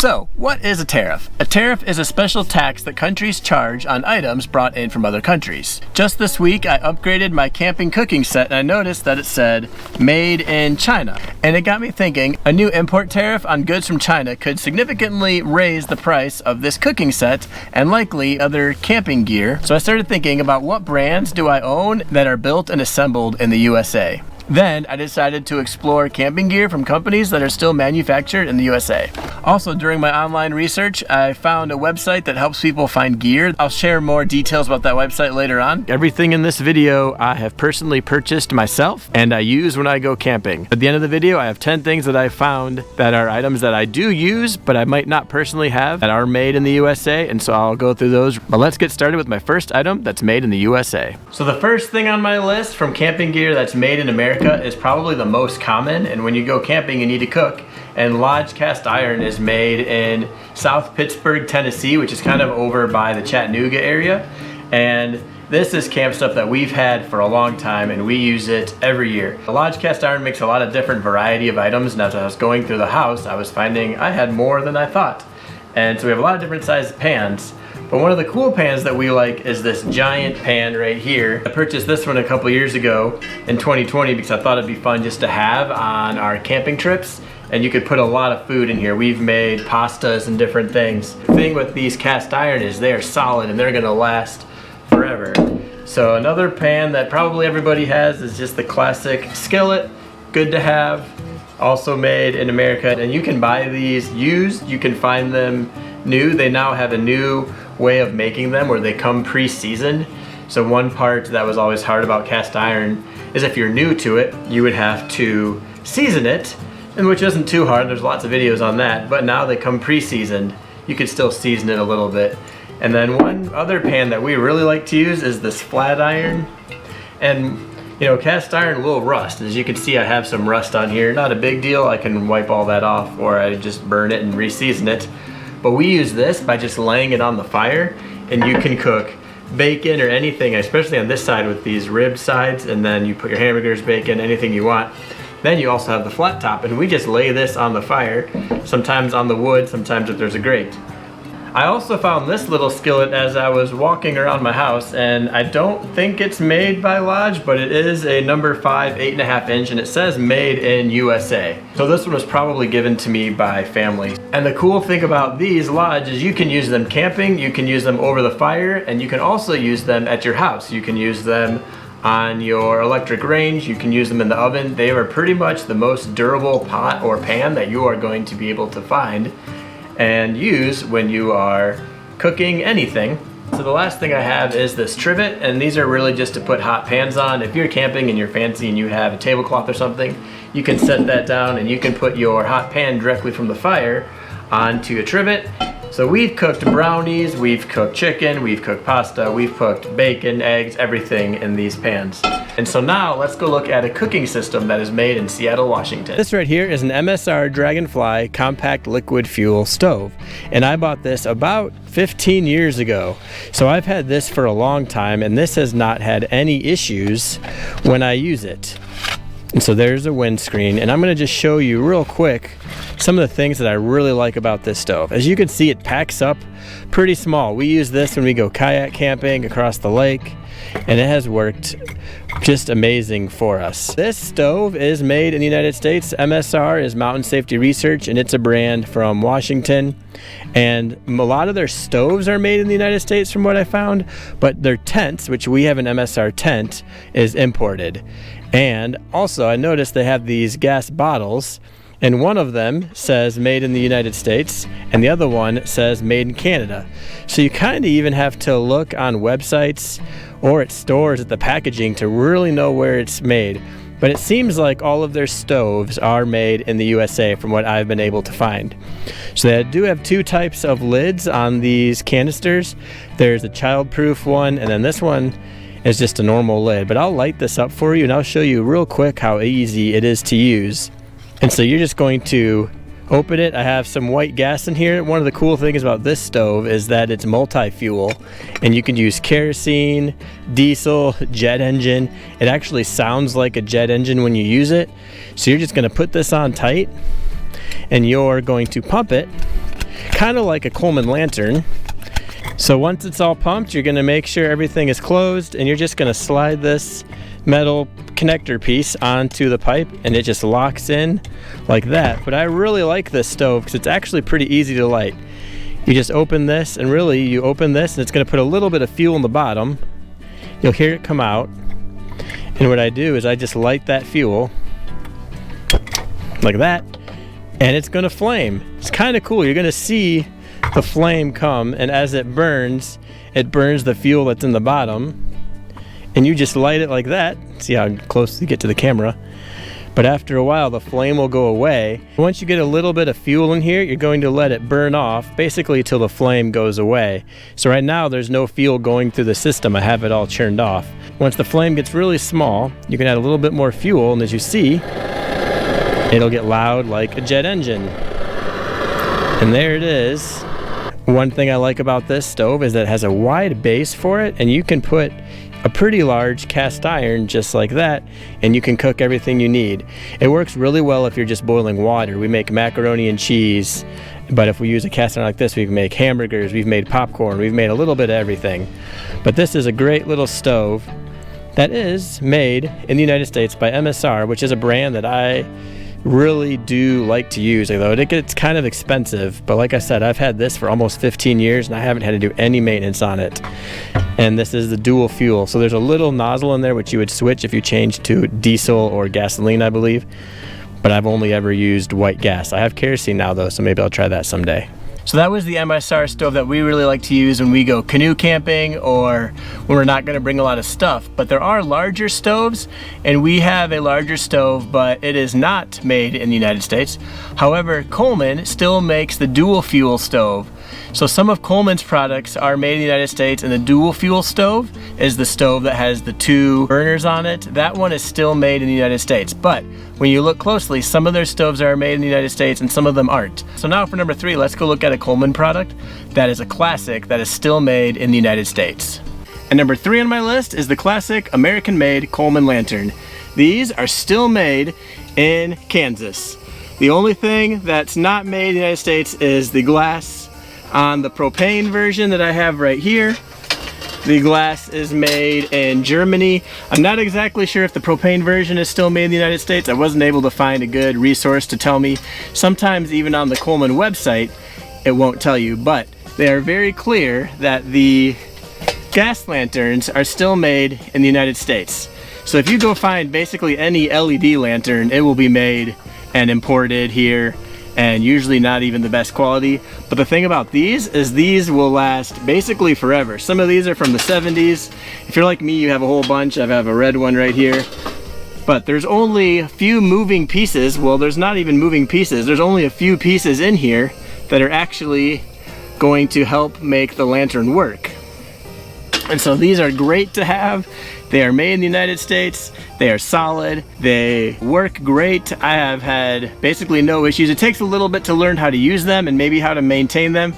So, what is a tariff? A tariff is a special tax that countries charge on items brought in from other countries. Just this week, I upgraded my camping cooking set and I noticed that it said, made in China. And it got me thinking, a new import tariff on goods from China could significantly raise the price of this cooking set and likely other camping gear. So I started thinking about what brands do I own that are built and assembled in the USA. Then I decided to explore camping gear from companies that are still manufactured in the USA. Also, during my online research, I found a website that helps people find gear. I'll share more details about that website later on. Everything in this video I have personally purchased myself and I use when I go camping. At the end of the video, I have 10 things that I found that are items that I do use, but I might not personally have that are made in the USA, and so I'll go through those. But let's get started with my first item that's made in the USA. So the first thing on my list from camping gear that's made in America is probably the most common, and when you go camping you need to cook, and Lodge Cast Iron is made in South Pittsburgh, Tennessee, which is kind of over by the Chattanooga area. And this is camp stuff that we've had for a long time and we use it every year. Lodge Cast Iron makes a lot of different variety of items, and as I was going through the house I was finding I had more than I thought. And so we have a lot of different sized pans. But one of the cool pans that we like is this giant pan right here. I purchased this one a couple years ago in 2020 because I thought it'd be fun just to have on our camping trips. And you could put a lot of food in here. We've made pastas and different things. The thing with these cast iron is they are solid and they're gonna last forever. So another pan that probably everybody has is just the classic skillet. Good to have. Also made in America. And you can buy these used, you can find them new. They now have a new way of making them where they come pre-seasoned. So one part that was always hard about cast iron is if you're new to it, you would have to season it, and which isn't too hard. There's lots of videos on that, but now they come pre-seasoned. You could still season it a little bit. And then one other pan that we really like to use is this flat iron. And you know, cast iron will rust. As you can see, I have some rust on here. Not a big deal. I can wipe all that off, or I just burn it and re-season it. But we use this by just laying it on the fire, and you can cook bacon or anything, especially on this side with these ribbed sides, and then you put your hamburgers, bacon, anything you want. Then you also have the flat top, and we just lay this on the fire, sometimes on the wood, sometimes if there's a grate. I also found this little skillet as I was walking around my house, and I don't think it's made by Lodge, but it is a number 5, 8.5 inch, and it says made in USA. So this one was probably given to me by family. And the cool thing about these Lodge is you can use them camping, you can use them over the fire, and you can also use them at your house. You can use them on your electric range, you can use them in the oven. They are pretty much the most durable pot or pan that you are going to be able to find and use when you are cooking anything. So the last thing I have is this trivet, and these are really just to put hot pans on. If you're camping and you're fancy and you have a tablecloth or something, you can set that down and you can put your hot pan directly from the fire onto a trivet. So we've cooked brownies, we've cooked chicken, we've cooked pasta, we've cooked bacon, eggs, everything in these pans. And so now let's go look at a cooking system that is made in Seattle, Washington. This right here is an MSR Dragonfly compact liquid fuel stove. And I bought this about 15 years ago. So I've had this for a long time, and this has not had any issues when I use it. And so there's a windscreen, and I'm gonna just show you real quick some of the things that I really like about this stove. As you can see, it packs up pretty small. We use this when we go kayak camping across the lake, and it has worked just amazing for us. This stove is made in the United States. MSR is Mountain Safety Research, and it's a brand from Washington. And a lot of their stoves are made in the United States from what I found, but their tents, which we have an MSR tent, is imported. And also I noticed they have these gas bottles, and one of them says made in the United States and the other one says made in Canada. So you kind of even have to look on websites or at stores at the packaging to really know where it's made. But it seems like all of their stoves are made in the USA from what I've been able to find. So they do have two types of lids on these canisters. There's a child-proof one, and then this one is just a normal lid. But I'll light this up for you and I'll show you real quick how easy it is to use. And so you're just going to open it. I have some white gas in here. One of the cool things about this stove is that it's multi-fuel, and you can use kerosene, diesel, jet engine. It actually sounds like a jet engine when you use it. So you're just going to put this on tight, and you're going to pump it kind of like a Coleman lantern. So once it's all pumped, you're going to make sure everything is closed, and you're just going to slide this metal connector piece onto the pipe, and it just locks in like that. But I really like this stove because it's actually pretty easy to light. You just open this, and really you open this, and it's going to put a little bit of fuel in the bottom. You'll hear it come out, and what I do is I just light that fuel like that, and it's going to flame. It's kind of cool. You're going to see the flame come, and as it burns the fuel that's in the bottom, and you just light it like that. See how close you get to the camera. But after a while, the flame will go away. Once you get a little bit of fuel in here, you're going to let it burn off, basically till the flame goes away. So right now, there's no fuel going through the system. I have it all churned off. Once the flame gets really small, you can add a little bit more fuel, and as you see, it'll get loud like a jet engine. And there it is. One thing I like about this stove is that it has a wide base for it, and you can put a pretty large cast iron just like that, and you can cook everything you need. It works really well if you're just boiling water. We make macaroni and cheese, but if we use a cast iron like this, we can make hamburgers, we've made popcorn, we've made a little bit of everything. But this is a great little stove that is made in the United States by MSR, which is a brand that I really do like to use, although it gets kind of expensive. But like I said, I've had this for almost 15 years and I haven't had to do any maintenance on it. And this is the dual fuel, so there's a little nozzle in there which you would switch if you change to diesel or gasoline, I believe. But I've only ever used white gas. I have kerosene now though, so maybe I'll try that someday. So that was the MSR stove that we really like to use when we go canoe camping or when we're not going to bring a lot of stuff. But there are larger stoves, and we have a larger stove, but it is not made in the United States. However, Coleman still makes the dual fuel stove. So some of Coleman's products are made in the United States, and the dual fuel stove is the stove that has the 2 burners on it. That one is still made in the United States, but when you look closely, some of their stoves are made in the United States and some of them aren't. So now for number 3, let's go look at a Coleman product that is a classic that is still made in the United States. And number 3 on my list is the classic American-made Coleman lantern. These are still made in Kansas. The only thing that's not made in the United States is the glass on the propane version that I have right here. The glass is made in Germany. I'm not exactly sure if the propane version is still made in the United States. I wasn't able to find a good resource to tell me. Sometimes even on the Coleman website, it won't tell you, but they are very clear that the gas lanterns are still made in the United States. So if you go find basically any LED lantern, it will be made and imported here, and usually not even the best quality. But the thing about these is these will last basically forever. Some of these are from the 70s. If you're like me, you have a whole bunch. I have a red one right here. But there's only a few moving pieces. Well, there's not even moving pieces. There's only a few pieces in here that are actually going to help make the lantern work. And so these are great to have. They are made in the United States. They are solid. They work great. I have had basically no issues. It takes a little bit to learn how to use them and maybe how to maintain them,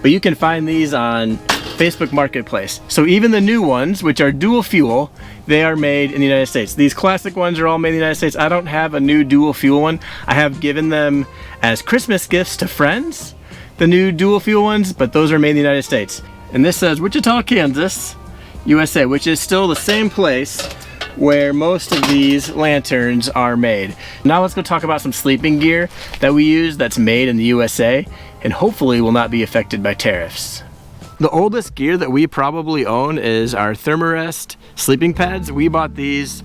but you can find these on Facebook Marketplace. So even the new ones, which are dual fuel, they are made in the United States. These classic ones are all made in the United States. I don't have a new dual fuel one. I have given them as Christmas gifts to friends, the new dual fuel ones, but those are made in the United States. And this says Wichita, Kansas, USA, which is still the same place where most of these lanterns are made. Now let's go talk about some sleeping gear that we use that's made in the USA and hopefully will not be affected by tariffs. The oldest gear that we probably own is our Therm-a-Rest sleeping pads. We bought these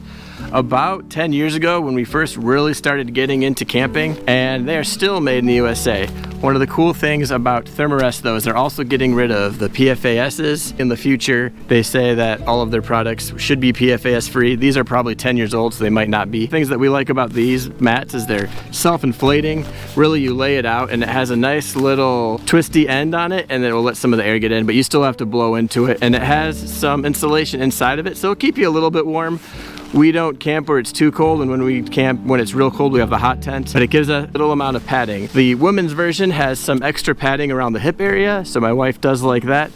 about 10 years ago when we first really started getting into camping, and they are still made in the USA. One of the cool things about Therm-a-Rest though is they're also getting rid of the PFASs in the future. They say that all of their products should be PFAS free. These are probably 10 years old, so they might not be. Things that we like about these mats is they're self-inflating. Really, you lay it out and it has a nice little twisty end on it, and it will let some of the air get in, but you still have to blow into it. And it has some insulation inside of it, so it'll keep you a little bit warm. We don't camp where it's too cold, and when we camp when it's real cold, we have the hot tent, but it gives a little amount of padding. The women's version has some extra padding around the hip area, so my wife does like that.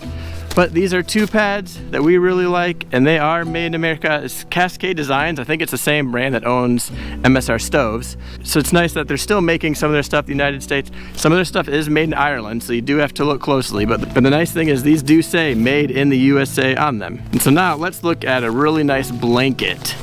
But these are 2 pads that we really like, and they are made in America. It's Cascade Designs. I think it's the same brand that owns MSR Stoves. So it's nice that they're still making some of their stuff in the United States. Some of their stuff is made in Ireland, so you do have to look closely. But the nice thing is these do say made in the USA on them. And so now let's look at a really nice blanket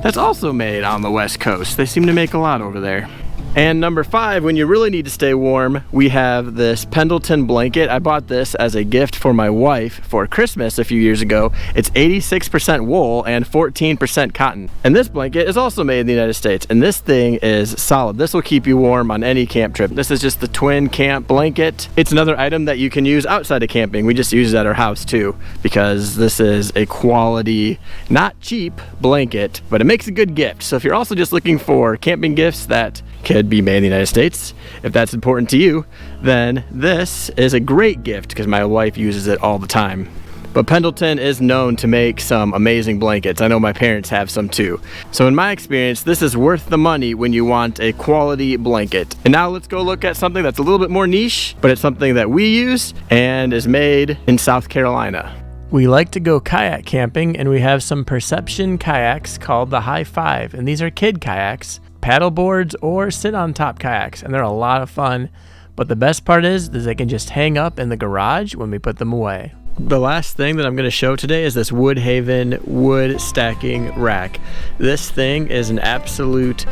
that's also made on the West Coast. They seem to make a lot over there. And number 5, when you really need to stay warm, we have this Pendleton blanket. I bought this as a gift for my wife for Christmas a few years ago. It's 86% wool and 14% cotton. And this blanket is also made in the United States, and this thing is solid. This will keep you warm on any camp trip. This is just the twin camp blanket. It's another item that you can use outside of camping. We just use it at our house too, because this is a quality, not cheap blanket, but it makes a good gift. So if you're also just looking for camping gifts that could be made in the United States, if that's important to you, then this is a great gift because my wife uses it all the time. But Pendleton is known to make some amazing blankets. I know my parents have some too. So in my experience, this is worth the money when you want a quality blanket. And now let's go look at something that's a little bit more niche, but it's something that we use and is made in South Carolina. We like to go kayak camping, and we have some Perception kayaks called the Hi Five, and these are kid kayaks, paddle boards, or sit on top kayaks, and they're a lot of fun. But the best part is they can just hang up in the garage when we put them away. The last thing that I'm going to show today is this WoodHaven wood stacking rack. This thing is an absolute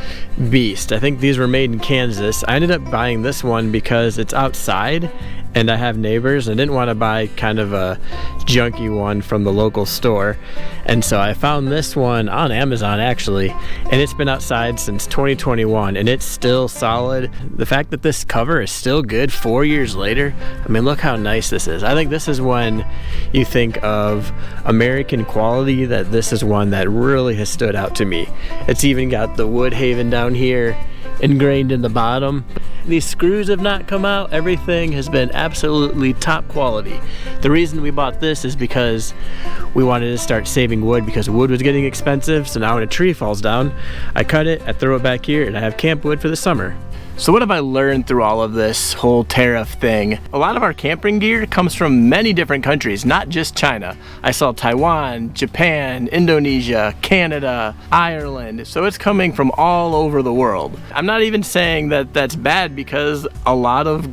beast. I think these were made in Kansas. I ended up buying this one because it's outside and I have neighbors, and I didn't want to buy kind of a junky one from the local store. And so I found this one on Amazon actually, and it's been outside since 2021 and it's still solid. The fact that this cover is still good 4 years later, I mean, look how nice this is. I think this is when you think of American quality, that this is one that really has stood out to me. It's even got the WoodHaven down here ingrained in the bottom. These screws have not come out. Everything has been absolutely top quality. The reason we bought this is because we wanted to start saving wood because wood was getting expensive. So now when a tree falls down, I cut it, I throw it back here, and I have camp wood for the summer. So what have I learned through all of this whole tariff thing? A lot of our camping gear comes from many different countries, not just China. I saw Taiwan, Japan, Indonesia, Canada, Ireland. So it's coming from all over the world. I'm not even saying that that's bad, because a lot of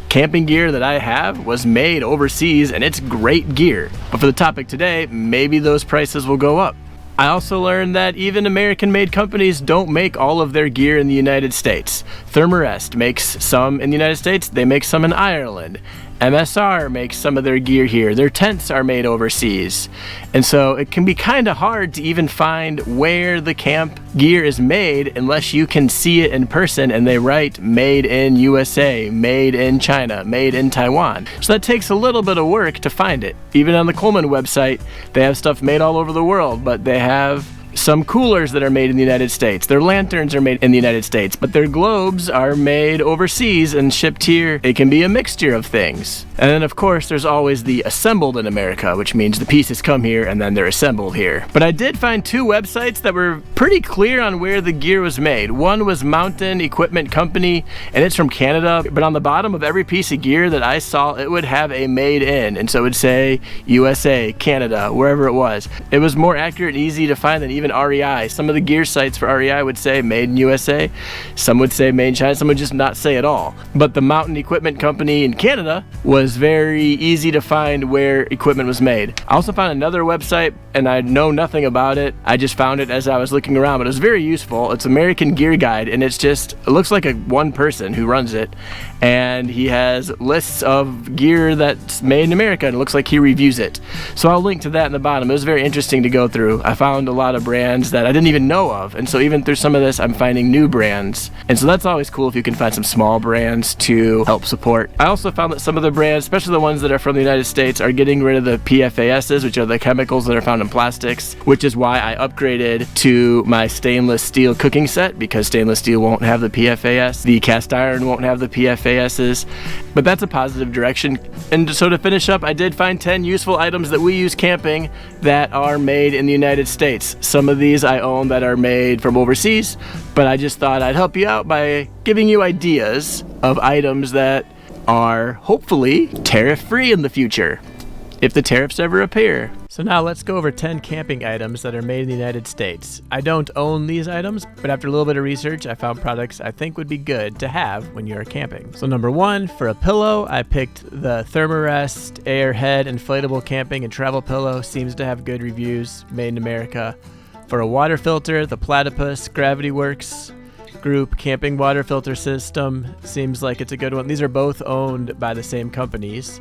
camping gear that I have was made overseas and it's great gear. But for the topic today, maybe those prices will go up. I also learned that even American-made companies don't make all of their gear in the United States. Therm-a-Rest makes some in the United States, they make some in Ireland. MSR makes some of their gear here. Their tents are made overseas. And so it can be kind of hard to even find where the camp gear is made unless you can see it in person and they write made in USA, made in China, made in Taiwan. So that takes a little bit of work to find it. Even on the Coleman website, they have stuff made all over the world, but they have some coolers that are made in the United States. Their lanterns are made in the United States, but their globes are made overseas and shipped here. It can be a mixture of things. And then of course there's always the assembled in America, which means the pieces come here and then they're assembled here. But I did find 2 websites that were pretty clear on where the gear was made. One was Mountain Equipment Company, and it's from Canada, but on the bottom of every piece of gear that I saw, it would have a made in, and so it would say USA, Canada, wherever it was. It was more accurate and easy to find than even REI. Some of the gear sites for REI would say made in USA, some would say made in China, some would just not say at all. But the Mountain Equipment Company in Canada was very easy to find where equipment was made. I also found another website, and I know nothing about it. I just found it as I was looking around, but it was very useful. It's American Gear Guide, and it looks like one person who runs it, and he has lists of gear that's made in America, and it looks like he reviews it. So I'll link to that in the bottom. It was very interesting to go through. I found a lot of brands that I didn't even know of, and so even through some of this, I'm finding new brands. And so that's always cool if you can find some small brands to help support. I also found that some of the brands, especially the ones that are from the United States, are getting rid of the PFASs, which are the chemicals that are found in plastics, which is why I upgraded to my stainless steel cooking set, because stainless steel won't have the PFAS. The cast iron won't have the PFASs, but that's a positive direction. And so to finish up, I did find 10 useful items that we use camping that are made in the United States. Some of these I own that are made from overseas, but I just thought I'd help you out by giving you ideas of items that are hopefully tariff-free in the future. if the tariffs ever appear. So now let's go over 10 camping items that are made in the United States. I don't own these items, but after a little bit of research, I found products I think would be good to have when you're camping. So number 1, for a pillow, I picked the Therm-a-Rest Airhead Inflatable Camping and Travel Pillow. Seems to have good reviews, made in America. For a water filter, the Platypus Gravity Works Group Camping Water Filter System. Seems like it's a good one. These are both owned by the same companies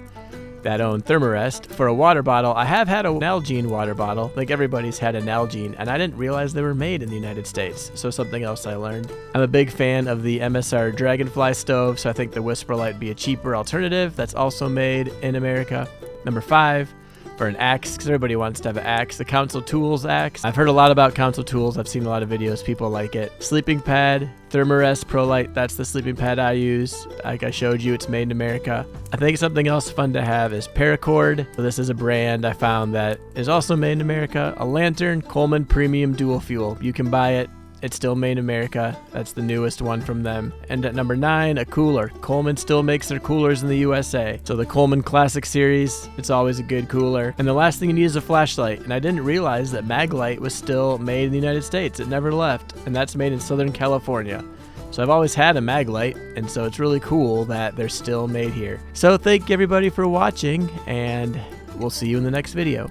that own Therm-a-Rest. For a water bottle, I have had a Nalgene water bottle. Like everybody's had a Nalgene, and I didn't realize they were made in the United States. So something else I learned. I'm a big fan of the MSR Dragonfly stove, so I think the Whisperlight would be a cheaper alternative. That's also made in America. Number 5, for an axe, because everybody wants to have an axe, the Council Tools axe. I've heard a lot about Council Tools. I've seen a lot of videos. People like it. Sleeping pad, Therm-a-Rest Pro Light. That's the sleeping pad I use. Like I showed you, it's made in America. I think something else fun to have is Paracord. So this is a brand I found that is also made in America. A lantern, Coleman Premium Dual Fuel. You can buy it. It's still made in America. That's the newest one from them. And at number 9, a cooler. Coleman still makes their coolers in the USA. So the Coleman Classic Series, it's always a good cooler. And the last thing you need is a flashlight. And I didn't realize that Maglite was still made in the United States. It never left. And that's made in Southern California. So I've always had a Maglite, and so it's really cool that they're still made here. So thank you everybody for watching, and we'll see you in the next video.